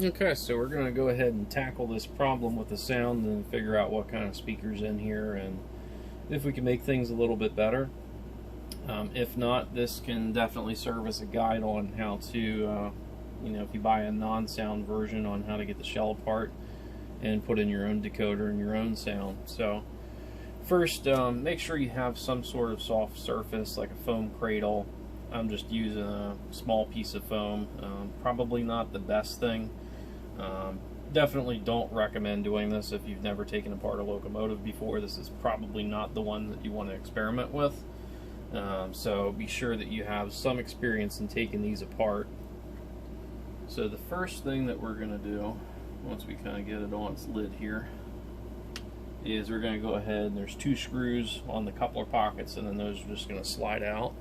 Okay, so we're going to go ahead and tackle this problem with the sound and figure out what kind of speakers in here and if we can make things a little bit better. If not, this can definitely serve as a guide on how to, if you buy a non-sound version, on how to get the shell apart and put in your own decoder and your own sound. So first, make sure you have some sort of soft surface like a foam cradle. I'm just using a small piece of foam. Probably not the best thing. Definitely don't recommend doing this if you've never taken apart a locomotive before. This is probably not the one that you want to experiment with. So be sure that you have some experience in taking these apart. So the first thing that we're going to do, once we kind of get it on its lid here, is we're going to go ahead, and there's 2 screws on the coupler pockets, and then those are just going to slide out.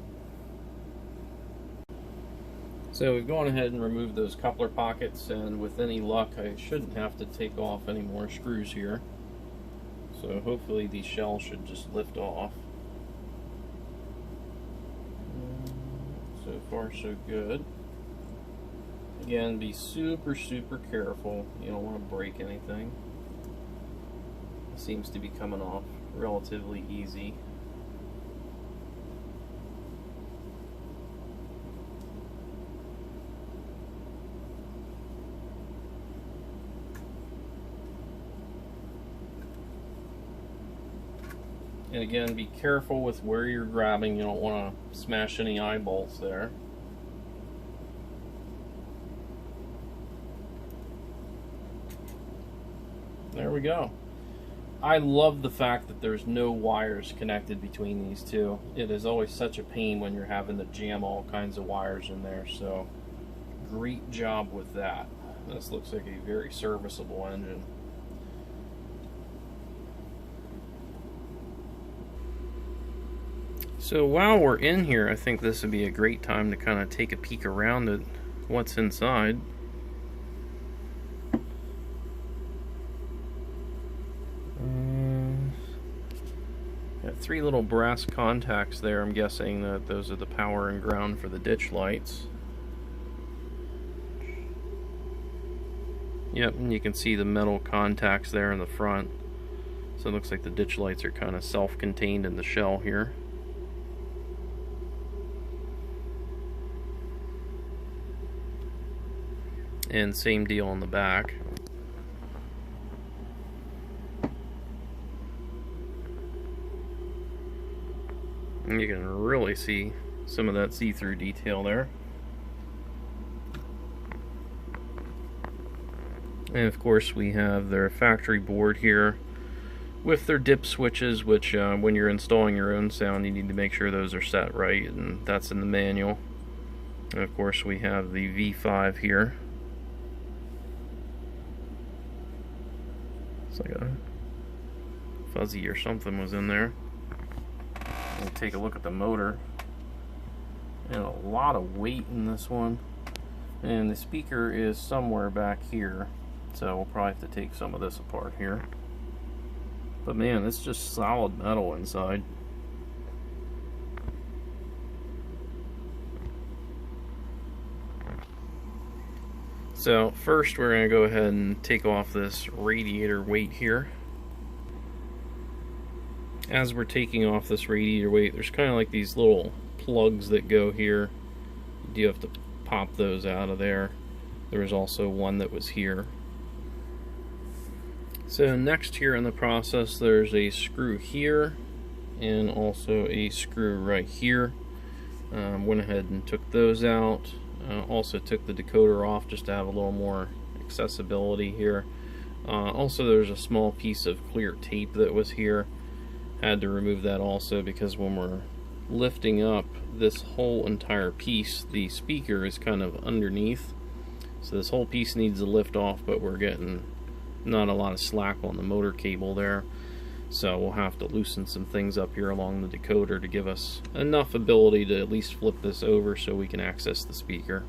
So we've gone ahead and removed those coupler pockets, and with any luck I shouldn't have to take off any more screws here. So hopefully these shells should just lift off. So far so good. Again, be super careful. You don't want to break anything. It seems to be coming off relatively easy. And again, be careful with where you're grabbing. You don't want to smash any eyeballs there. There we go. I love the fact that there's no wires connected between these two. It is always such a pain when you're having to jam all kinds of wires in there, so great job with that. This looks like a very serviceable engine. So while we're in here, I think this would be a great time to kind of take a peek around at what's inside. Got 3 little brass contacts there. I'm guessing that those are the power and ground for the ditch lights. Yep, and you can see the metal contacts there in the front. So it looks like the ditch lights are kind of self-contained in the shell here. And same deal on the back. And you can really see some of that see-through detail there. And of course we have their factory board here with their dip switches, which when you're installing your own sound you need to make sure those are set right, and that's in the manual. And of course we have the V5 here. It's like a fuzzy or something was in there. We'll take a look at the motor. And a lot of weight in this one. And the speaker is somewhere back here, so we'll probably have to take some of this apart here. But man, it's just solid metal inside. So first we're going to go ahead and take off this radiator weight here. As we're taking off this radiator weight, there's kind of like these little plugs that go here. You do have to pop those out of there. There was also one that was here. So next here in the process, there's a screw here and also a screw right here. Went ahead and took those out. Also took the decoder off just to have a little more accessibility here. Also there's a small piece of clear tape that was here. Had to remove that also because when we're lifting up this whole entire piece, the speaker is kind of underneath. So this whole piece needs to lift off, but we're getting not a lot of slack on the motor cable there. So we'll have to loosen some things up here along the decoder to give us enough ability to at least flip this over so we can access the speaker.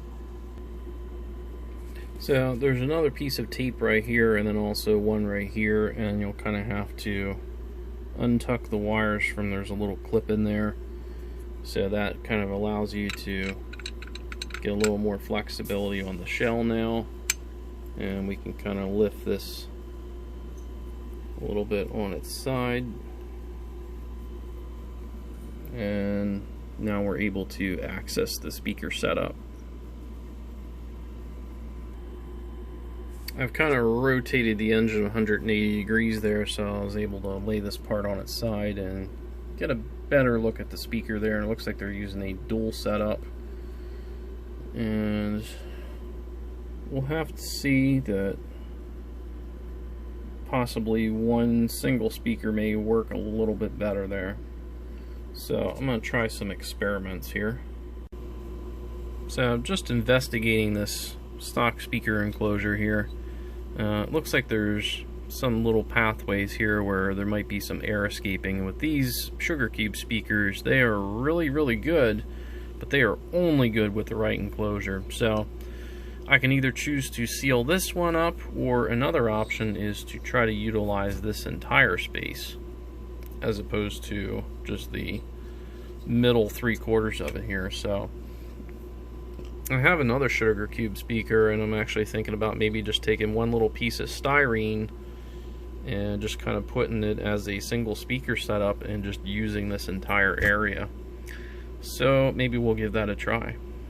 So there's another piece of tape right here and then also one right here, and you'll kind of have to untuck the wires from, there's a little clip in there. So that kind of allows you to get a little more flexibility on the shell now. and we can kind of lift this a little bit on its side, and now we're able to access the speaker setup. I've kind of rotated the engine 180 degrees there, so I was able to lay this part on its side and get a better look at the speaker there. And it looks like they're using a dual setup, and we'll have to see that possibly one single speaker may work a little bit better there. So I'm going to try some experiments here. So I'm just investigating this stock speaker enclosure here. It looks like there's some little pathways here where there might be some air escaping. With these Sugar Cube speakers, they are really good, but they are only good with the right enclosure. So I can either choose to seal this one up, or another option is to try to utilize this entire space as opposed to just the middle 3/4 of it here. So I have another Sugar Cube speaker, and I'm actually thinking about maybe just taking one little piece of styrene and just kind of putting it as a single speaker setup and just using this entire area. So maybe we'll give that a try.